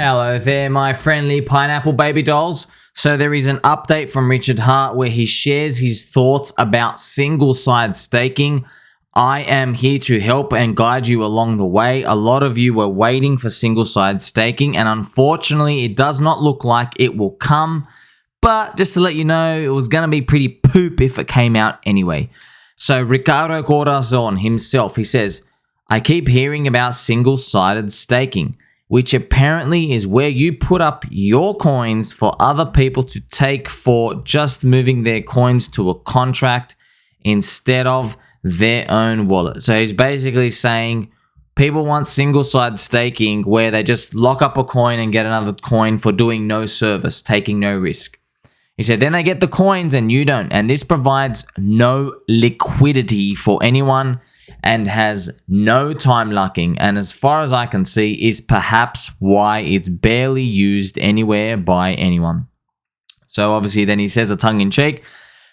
Hello there, my friendly pineapple baby dolls. So there is an update from Richard Hart where he shares his thoughts about single-side staking. I am here to help and guide you along the way. A lot of you were waiting for single-side staking, and unfortunately, it does not look like it will come. But just to let you know, it was going to be pretty poop if it came out anyway. So Ricardo Corazon himself, he says, I keep hearing about single-sided staking, which apparently is where you put up your coins for other people to take for just moving their coins to a contract instead of their own wallet. So he's basically saying people want single-sided staking where they just lock up a coin and get another coin for doing no service, taking no risk. He said then they get the coins and you don't, and this provides no liquidity for anyone and has no time locking, and as far as I can see is perhaps why it's barely used anywhere by anyone. So obviously then he says a tongue-in-cheek,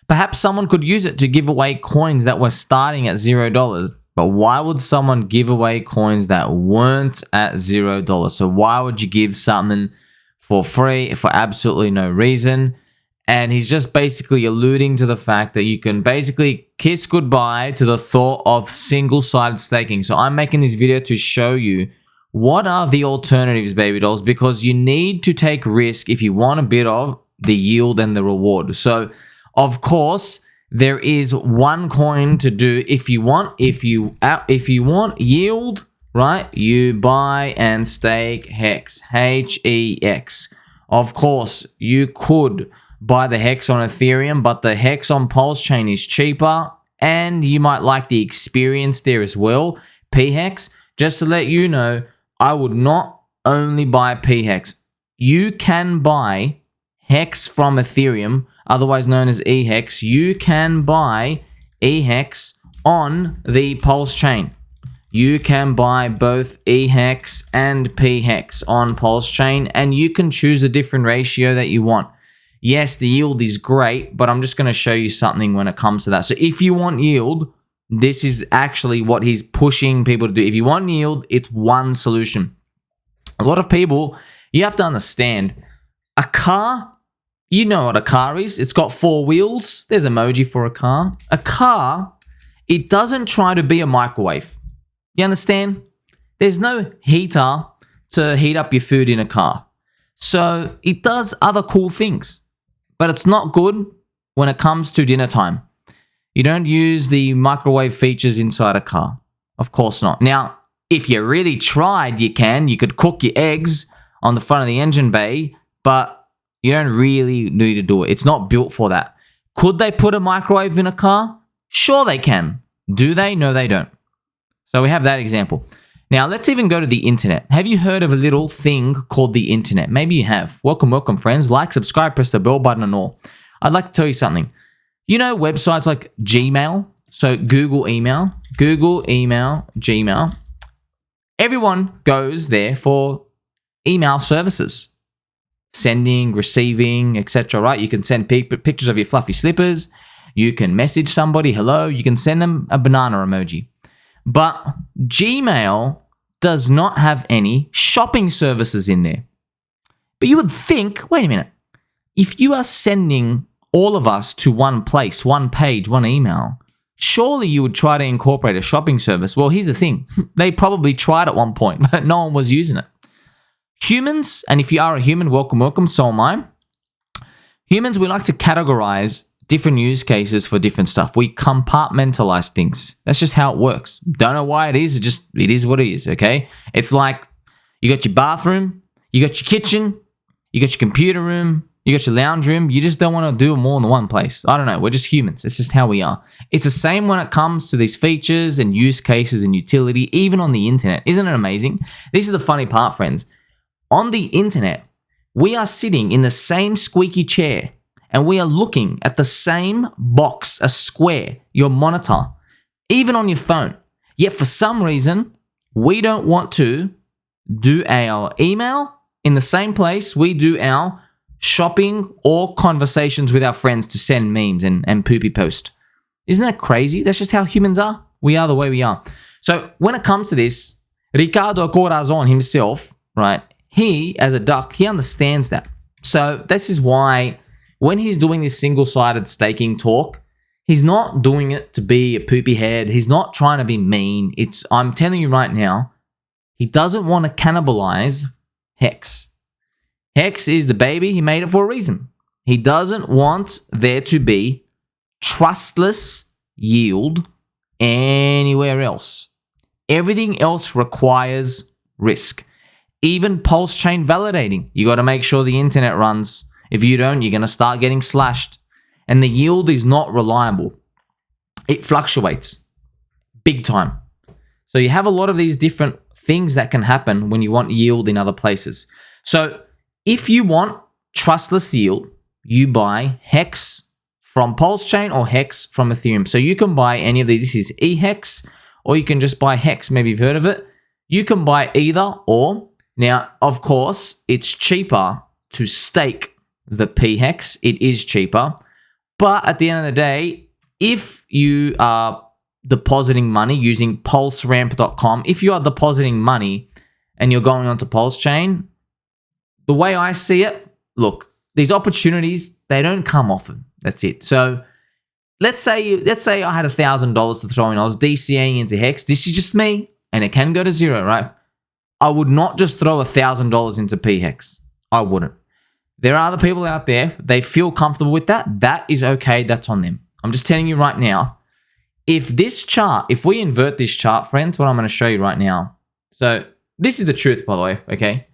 perhaps someone could use it to give away coins that were starting at $0, but why would someone give away coins that weren't at $0? So why would you give something for free for absolutely no reason? And he's just basically alluding to the fact that you can basically kiss goodbye to the thought of single-sided staking. So I'm making this video to show you what are the alternatives, baby dolls, because you need to take risk if you want a bit of the yield and the reward. So, of course, there is one coin to do if you want. If you want yield, right, you buy and stake HEX, H-E-X. Of course, you could buy the HEX on Ethereum, but the HEX on PulseChain is cheaper, and you might like the experience there as well. pHEX, just to let you know, I would not only buy pHEX. You can buy HEX from Ethereum, otherwise known as eHEX. You can buy eHEX on the PulseChain. You can buy both eHEX and pHEX on PulseChain, and you can choose a different ratio that you want. Yes, the yield is great, but I'm just going to show you something when it comes to that. So if you want yield, this is actually what he's pushing people to do. If you want yield, it's one solution. A lot of people, you have to understand, a car, you know what a car is. It's got 4 wheels. There's emoji for a car. A car, it doesn't try to be a microwave. You understand? There's no heater to heat up your food in a car. So it does other cool things. But it's not good when it comes to dinner time. You don't use the microwave features inside a car. Of course not. Now, if you really tried, you could cook your eggs on the front of the engine bay, but you don't really need to do it. It's not built for that. Could they put a microwave in a car? Sure they can. Do they? No, they don't. So we have that example. Now, let's even go to the internet. Have you heard of a little thing called the internet? Maybe you have. Welcome, welcome, friends. Like, subscribe, press the bell button and all. I'd like to tell you something. You know websites like Gmail? So Google email, Gmail. Everyone goes there for email services. Sending, receiving, etc., right? You can send pictures of your fluffy slippers. You can message somebody, hello. You can send them a banana emoji. But Gmail does not have any shopping services in there. But you would think, wait a minute, if you are sending all of us to one place, one page, one email, surely you would try to incorporate a shopping service. Well, here's the thing. They probably tried at one point, but no one was using it. Humans, and if you are a human, welcome, welcome, so am I. Humans, we like to categorize different use cases for different stuff. We compartmentalize things. That's just how it works. Don't know why it is. It is what it is, okay? It's like you got your bathroom, you got your kitchen, you got your computer room, you got your lounge room. You just don't want to do them all in one place. I don't know. We're just humans. It's just how we are. It's the same when it comes to these features and use cases and utility, even on the internet. Isn't it amazing? This is the funny part, friends. On the internet, we are sitting in the same squeaky chair, and we are looking at the same box, a square, your monitor, even on your phone. Yet for some reason, we don't want to do our email in the same place we do our shopping or conversations with our friends to send memes and poopy post. Isn't that crazy? That's just how humans are. We are the way we are. So when it comes to this, Ricardo Corazon himself, right, he, as a duck, he understands that. So this is why when he's doing this single-sided staking talk, he's not doing it to be a poopy head. He's not trying to be mean. I'm telling you right now, he doesn't want to cannibalize HEX. HEX is the baby. He made it for a reason. He doesn't want there to be trustless yield anywhere else. Everything else requires risk. Even PulseChain validating. You got to make sure the internet runs. If you don't, you're going to start getting slashed. And the yield is not reliable. It fluctuates big time. So you have a lot of these different things that can happen when you want yield in other places. So if you want trustless yield, you buy HEX from PulseChain or HEX from Ethereum. So you can buy any of these. This is eHEX, or you can just buy HEX. Maybe you've heard of it. You can buy either or. Now, of course, it's cheaper to stake the pHEX. It is cheaper. But at the end of the day, if you are depositing money using pulseramp.com, if you are depositing money and you're going onto PulseChain, the way I see it, look, these opportunities, they don't come often. That's it. So let's say I had $1,000 to throw in. I was DCAing into HEX. This is just me, and it can go to zero, right? I would not just throw $1,000 into pHEX. I wouldn't. There are other people out there, they feel comfortable with that. That is okay. That's on them. I'm just telling you right now, if we invert this chart, friends, what I'm going to show you right now. So this is the truth, by the way, okay?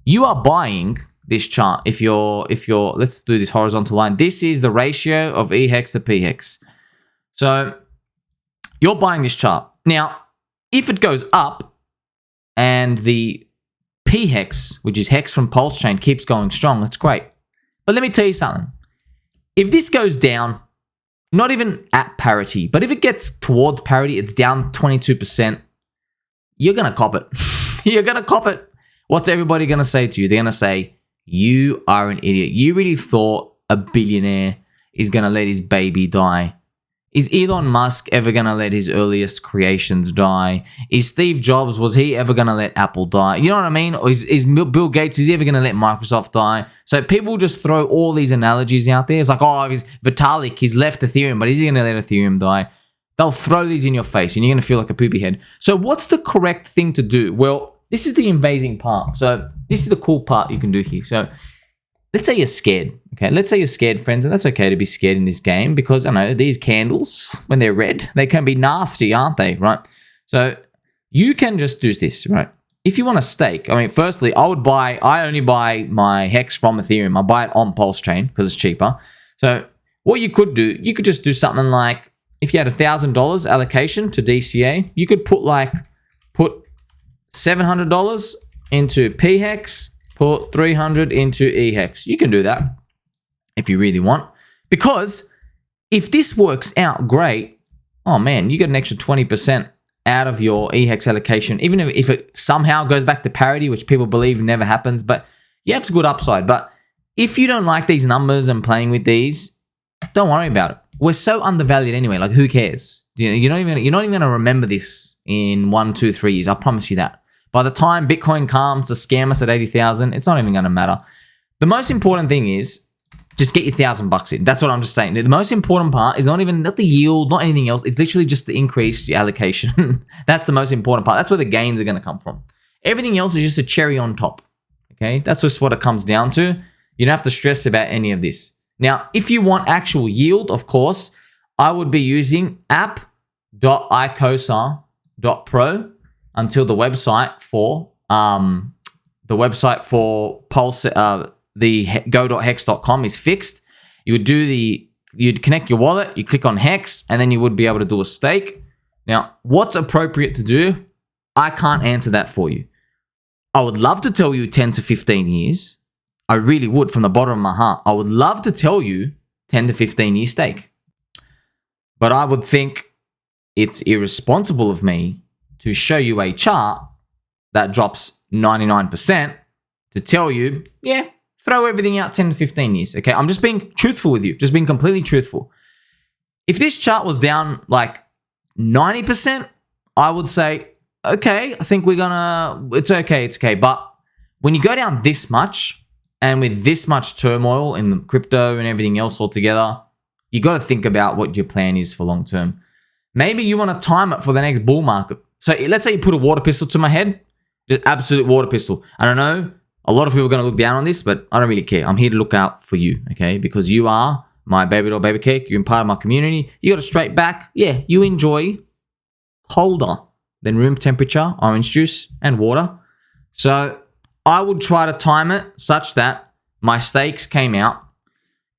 You are buying this chart. If you're, let's do this horizontal line. This is the ratio of eHEX to pHEX. So you're buying this chart. Now, if it goes up and the pHEX, which is HEX from PulseChain, keeps going strong, that's great. But let me tell you something. If this goes down, not even at parity, but if it gets towards parity, it's down 22%, you're going to cop it. You're going to cop it. What's everybody going to say to you? They're going to say, you are an idiot. You really thought a billionaire is going to let his baby die. Is Elon Musk ever going to let his earliest creations die? Is Steve Jobs, was he ever going to let Apple die? You know what I mean? Or is Bill Gates, is he ever going to let Microsoft die? So people just throw all these analogies out there. It's like, oh, Vitalik, he's left Ethereum, but is he going to let Ethereum die? They'll throw these in your face and you're going to feel like a poopy head. So what's the correct thing to do? Well, this is the amazing part. So this is the cool part you can do here. So let's say you're scared, okay? Let's say you're scared, friends, and that's okay to be scared in this game because, I know, these candles, when they're red, they can be nasty, aren't they, right? So you can just do this, right? If you want to stake, I mean, firstly, I only buy my HEX from Ethereum. I buy it on PulseChain because it's cheaper. So what you could do, you could just do something like, if you had $1,000 allocation to DCA, you could put $700 into pHEX, put 300 into eHEX. You can do that if you really want. Because if this works out great, oh man, you get an extra 20% out of your eHEX allocation, even if it somehow goes back to parity, which people believe never happens, but you have some good upside. But if you don't like these numbers and playing with these, don't worry about it. We're so undervalued anyway, like who cares? You're not even going to remember this in 1, 2, 3 years. I promise you that. By the time Bitcoin comes to scam us at 80,000, it's not even going to matter. The most important thing is just get your $1,000 in. That's what I'm just saying. The most important part is not the yield, not anything else. It's literally just the increase your allocation. That's the most important part. That's where the gains are going to come from. Everything else is just a cherry on top. Okay, that's just what it comes down to. You don't have to stress about any of this. Now, if you want actual yield, of course, I would be using app.icosa.pro until the website for Pulse, the go.hex.com is fixed. You'd connect your wallet, you click on HEX, and then you would be able to do a stake. Now, what's appropriate to do? I can't answer that for you. I would love to tell you 10 to 15 years. I really would, from the bottom of my heart. I would love to tell you 10 to 15 year stake. But I would think it's irresponsible of me to show you a chart that drops 99% to tell you, yeah, throw everything out 10 to 15 years. Okay, I'm just being truthful with you, just being completely truthful. If this chart was down like 90%, I would say, okay, I think it's okay. But when you go down this much, and with this much turmoil in the crypto and everything else altogether, you got to think about what your plan is for long term. Maybe you want to time it for the next bull market. So let's say you put a water pistol to my head, just absolute water pistol. I don't know, a lot of people are going to look down on this, but I don't really care. I'm here to look out for you, okay? Because you are my baby doll, baby cake. You're part of my community. You got a straight back. Yeah, you enjoy colder than room temperature orange juice and water. So I would try to time it such that my stakes came out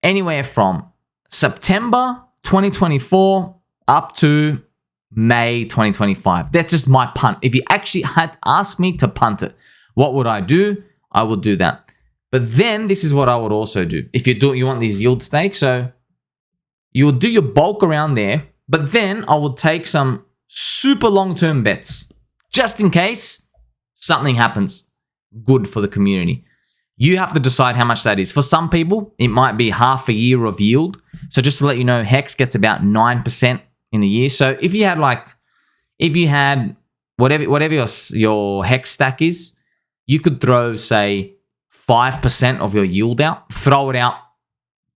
anywhere from September 2024 up to May 2025. That's just my punt. If you actually had to ask me to punt it, what would I do? I would do that. But then this is what I would also do. If you want these yield stakes, so you would do your bulk around there, but then I would take some super long-term bets just in case something happens good for the community. You have to decide how much that is. For some people, it might be half a year of yield. So just to let you know, HEX gets about 9% in the year. So if you had whatever your HEX stack is, you could throw, say, 5% of your yield out, throw it out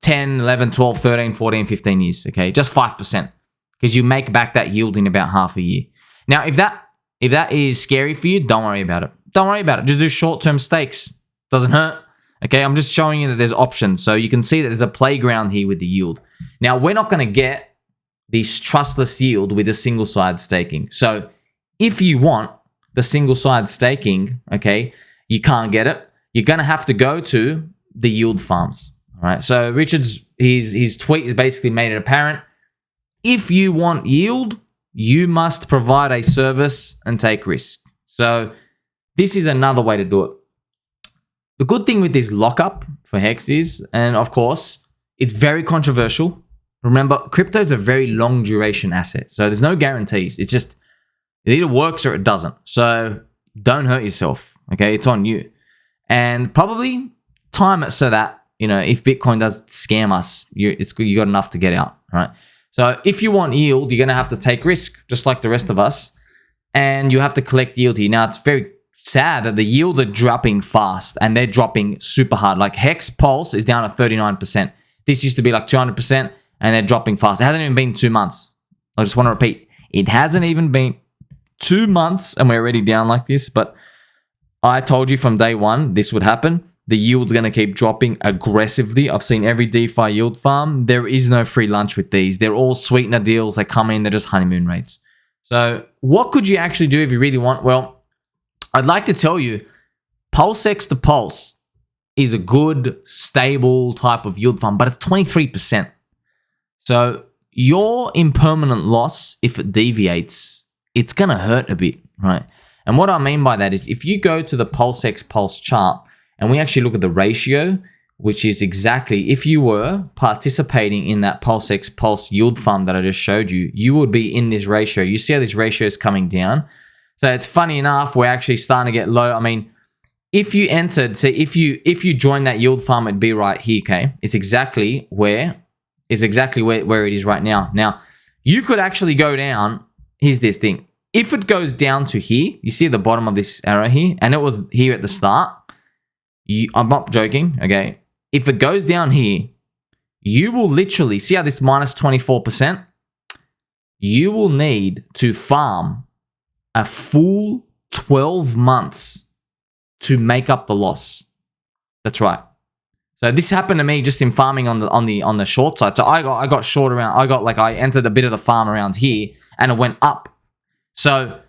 10, 11, 12, 13, 14, 15 years, okay? Just 5%, because you make back that yield in about half a year. Now, if that is scary for you, don't worry about it. Don't worry about it. Just do short-term stakes. Doesn't hurt. Okay, I'm just showing you that there's options. So you can see that there's a playground here with the yield. Now, we're not going to get this trustless yield with a single side staking. So if you want the single side staking, okay, you can't get it. You're going to have to go to the yield farms. All right. So Richard's his tweet has basically made it apparent. If you want yield, you must provide a service and take risk. So this is another way to do it. The good thing with this lockup for HEX is, and of course, it's very controversial. Remember, crypto is a very long duration asset. So there's no guarantees. It's just, it either works or it doesn't. So don't hurt yourself. Okay, it's on you. And probably time it so that, if Bitcoin does scam us, you got enough to get out, right? So if you want yield, you're going to have to take risk, just like the rest of us. And you have to collect yield here. Now, it's very sad that the yields are dropping fast and they're dropping super hard. Like HEX Pulse is down to 39%. This used to be like 200% and they're dropping fast. It hasn't even been 2 months. I just want to repeat, it hasn't even been 2 months and we're already down like this. But I told you from day one, this would happen. The yield's going to keep dropping aggressively. I've seen every DeFi yield farm. There is no free lunch with these. They're all sweetener deals. They come in, they're just honeymoon rates. So what could you actually do if you really want? Well, I'd like to tell you, PulseX to Pulse is a good, stable type of yield farm, but it's 23%. So your impermanent loss, if it deviates, it's going to hurt a bit, right? And what I mean by that is if you go to the PulseX Pulse chart and we actually look at the ratio, which is exactly, if you were participating in that PulseX Pulse yield farm that I just showed you, you would be in this ratio. You see how this ratio is coming down? So it's funny enough, we're actually starting to get low. I mean, if you entered, say if you join that yield farm, it'd be right here, okay? It's exactly where it is right now. Now, you could actually go down, here's this thing. If it goes down to here, you see the bottom of this arrow here, and it was here at the start, I'm not joking, okay? If it goes down here, you will literally, see how this minus 24%? You will need to farm a full 12 months to make up the loss. That's right. So this happened to me just in farming on the short side. So I got short around. I entered a bit of the farm around here, and it went up. So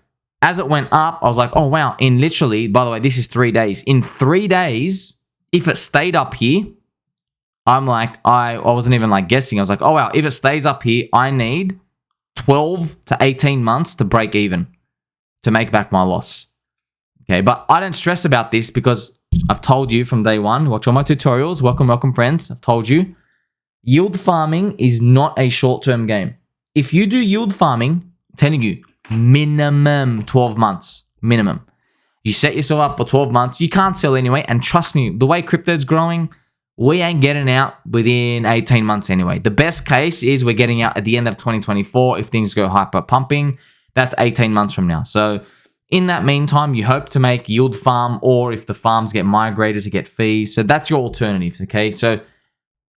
as it went up, I was like, oh wow! In literally, by the way, this is 3 days. In 3 days, if it stayed up here, I'm like, I wasn't even like guessing. I was like, oh wow! If it stays up here, I need 12 to 18 months to break even, to make back my loss. Okay, but I don't stress about this because I've told you from day one, watch all my tutorials, welcome friends, I've told you, yield farming is not a short-term game. If you do yield farming, I'm telling you, minimum 12 months, minimum. You set yourself up for 12 months, you can't sell anyway, and trust me, the way crypto's growing, we ain't getting out within 18 months anyway. The best case is we're getting out at the end of 2024 if things go hyper pumping. That's 18 months from now. So In that meantime, you hope to make yield farm, or if the farms get migrated, to get fees. So that's your alternatives, okay? So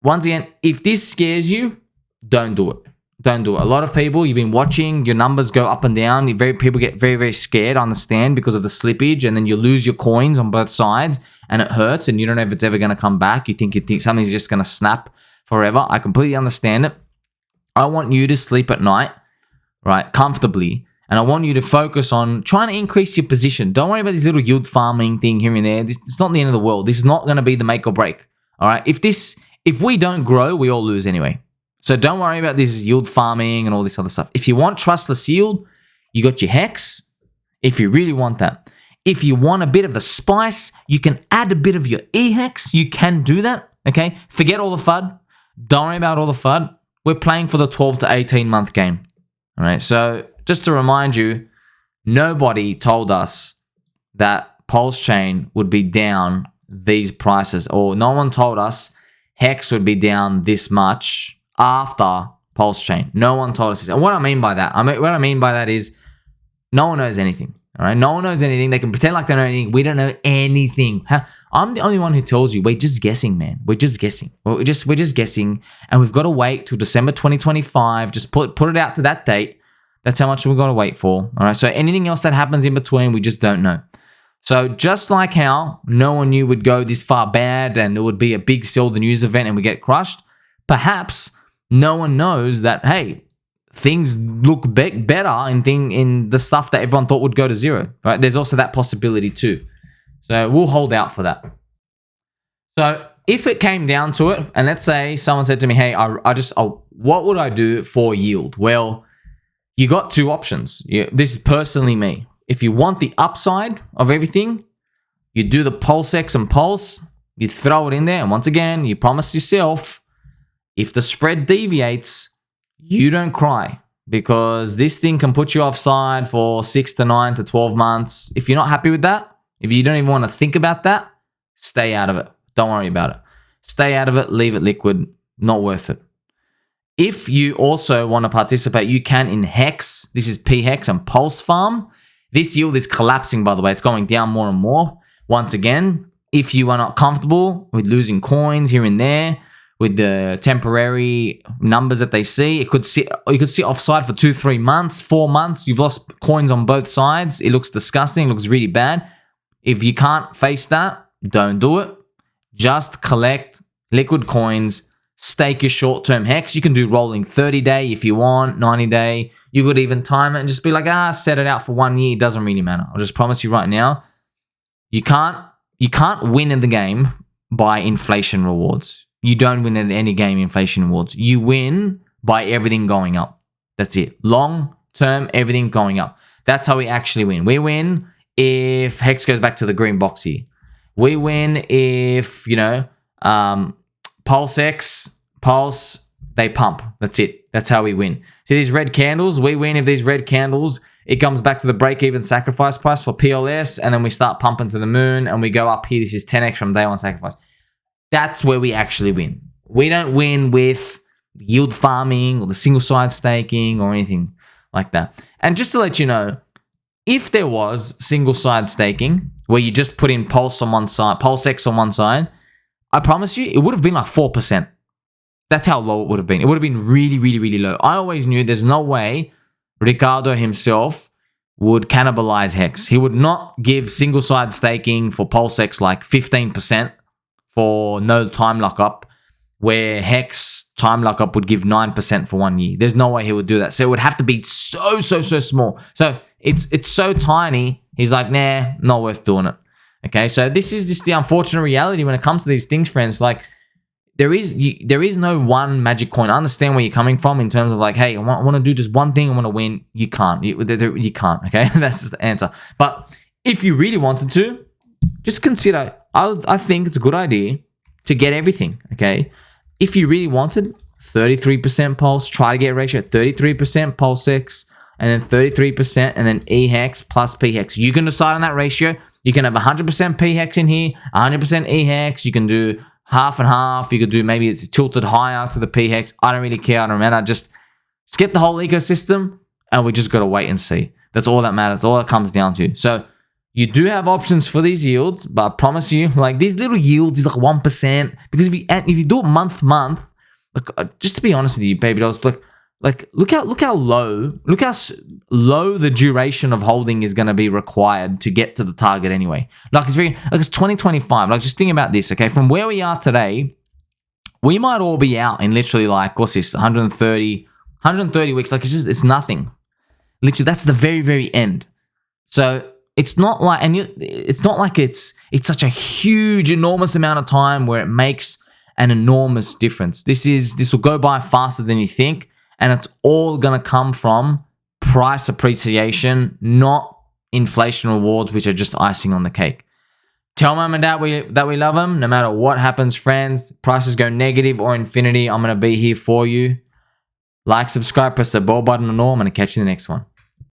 once again, if this scares you, don't do it. Don't do it. A lot of people, you've been watching, your numbers go up and down. People get very, very scared, I understand, because of the slippage, and then you lose your coins on both sides, and it hurts, and you don't know if it's ever going to come back. You think something's just going to snap forever. I completely understand it. I want you to sleep at night, right, comfortably, and I want you to focus on trying to increase your position. Don't worry about this little yield farming thing here and there. It's not the end of the world. This is not going to be the make or break, all right? If we don't grow, we all lose anyway. So don't worry about this yield farming and all this other stuff. If you want trustless yield, you got your hex, if you really want that. If you want a bit of the spice, you can add a bit of your eHEX. You can do that, okay? Forget all the FUD. Don't worry about all the FUD. We're playing for the 12 to 18 month game, all right? So just to remind you, nobody told us that PulseChain would be down these prices, or no one told us Hex would be down this much after PulseChain. No one told us this. And what I mean by that is no one knows anything. All right, no one knows anything. They can pretend like they know anything. We don't know anything. I'm the only one who tells you we're just guessing, man. We're just guessing. We're just guessing, and we've got to wait till December 2025. Just put it out to that date. That's how much we've got to wait for. All right. So anything else that happens in between, we just don't know. So just like how no one knew would go this far bad and it would be a big sell the news event and we get crushed, perhaps no one knows that, hey, things look better in the stuff that everyone thought would go to zero, right? There's also that possibility too. So we'll hold out for that. So if it came down to it, and let's say someone said to me, hey, what would I do for yield? Well, you got two options. This is personally me. If you want the upside of everything, you do the PulseX and Pulse, you throw it in there, and once again, you promise yourself, if the spread deviates, you don't cry, because this thing can put you offside for 6 to 9 to 12 months. If you're not happy with that, if you don't even want to think about that, stay out of it. Don't worry about it. Stay out of it, leave it liquid, not worth it. If you also want to participate, you can in Hex. This is pHEX and Pulse Farm. This yield is collapsing, by the way. It's going down more and more. Once again, if you are not comfortable with losing coins here and there, with the temporary numbers that they see, you could sit offside for 2-3 months, 4 months. You've lost coins on both sides. It looks disgusting. It looks really bad. If you can't face that, don't do it. Just collect liquid coins. Stake your short-term hex. You can do rolling 30-day if you want, 90-day. You could even time it and just be like, set it out for 1 year. It doesn't really matter. I'll just promise you right now, you can't win in the game by inflation rewards. You don't win at any game inflation rewards. You win by everything going up. That's it. Long-term, everything going up. That's how we actually win. We win if Hex goes back to the green box here. We win if, PulseX, Pulse, they pump. That's it. That's how we win. See these red candles? We win if these red candles, it comes back to the break-even sacrifice price for PLS, and then we start pumping to the moon, and we go up here. This is 10x from day one sacrifice. That's where we actually win. We don't win with yield farming or the single side staking or anything like that. And just to let you know, if there was single side staking where you just put in Pulse on one side, PulseX on one side, I promise you, it would have been like 4%. That's how low it would have been. It would have been really, really, really low. I always knew there's no way Ricardo himself would cannibalize Hex. He would not give single side staking for PulseX like 15% for no time lockup, where Hex time lockup would give 9% for 1 year. There's no way he would do that. So it would have to be so small. So it's so tiny. He's like, nah, not worth doing it. Okay, so this is just the unfortunate reality when it comes to these things, friends. Like, there is no one magic coin. I understand where you're coming from in terms of like, hey, I want to do just one thing. I want to win. You can't. You can't. Okay, that's just the answer. But if you really wanted to, just consider. I think it's a good idea to get everything. Okay, if you really wanted 33% Pulse, try to get a ratio 33% PulseX, and then 33%, and then eHEX plus pHEX. You can decide on that ratio. You can have 100% pHEX in here, 100% eHEX. You can do half and half. You could do maybe it's tilted higher to the pHEX. I don't really care. I don't matter. Just get the whole ecosystem, and we just got to wait and see. That's all that matters. All it comes down to. So you do have options for these yields, but I promise you, like these little yields is like 1%. Because if you do it month to month, like just to be honest with you, baby dolls, look how low the duration of holding is going to be required to get to the target anyway. Like it's 2025. Like just think about this, okay? From where we are today, we might all be out in literally like what's this, 130 weeks. Like it's nothing. Literally, that's the very, very end. So it's not like, it's such a huge, enormous amount of time where it makes an enormous difference. This will go by faster than you think, and it's all gonna come from price appreciation, not inflation rewards, which are just icing on the cake. Tell mom and dad that we love them, no matter what happens, friends. Prices go negative or infinity, I'm gonna be here for you. Like, subscribe, press the bell button and all. I'm gonna catch you in the next one.